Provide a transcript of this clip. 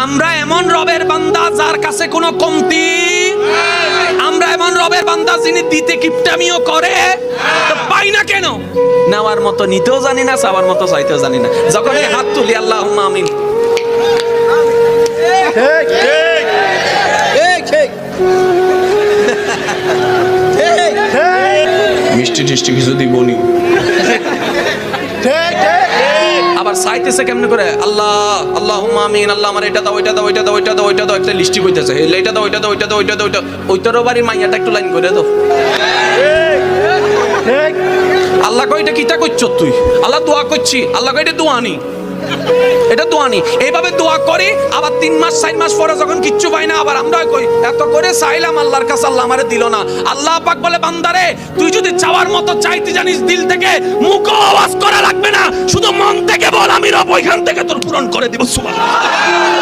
আমরা এমন রবের বান্দা যার কাছে কোনো কমতি, আমরা এমন রবের বান্দা যিনি দিতে কিপটামিও করে, তো পাই না কেন? নেওয়ার মতো নিতেও জানি না, চাওয়ার মতো চাইতেও জানি না। যখন এই হাত তুলি আল্লাহুম্মা আমিন, মিষ্টি টিষ্টি কিছু দিবনি, আবার চাইতেছে কেমনে করে, আল্লাহ আল্লাহুম্মা আমিন, আল্লাহ আমার এটা দাও, ওইটা দাও, ওইটা দাও, ওইটা দাও, ওইটা দাও, একটা লিস্টি কইতেছে, এইটা দাও, ওইটা দাও, ওইটা দাও, ওইটা দাও, ওইটা ওইটারও বাড়ির মাইয়াটা একটু লাইন করে দাও। আল্লাহ কই এটা কিটা করছ তুই? আল্লাহ দোয়া করছি। আল্লাহ কই এটা দোয়া নি, এটা দোয়া নি। এইভাবে দোয়া করি, আবার 3 মাস 4 মাস পরে যখন কিচ্ছু পাই না, আবার আমরা কই এত করে চাইলাম আল্লাহর কাছে, আল্লাহ আমারে দিল না। আল্লাহ পাক বলে, বান্দারে তুই যদি চাওয়ার মতো চাইতে জানিস দিল থেকে, মুখ আওয়াজ করা লাগবে না, শুধু মন থেকে বল আমি রব, ওইখান থেকে তোর পূরণ করে দিব। সুবহানাল্লাহ।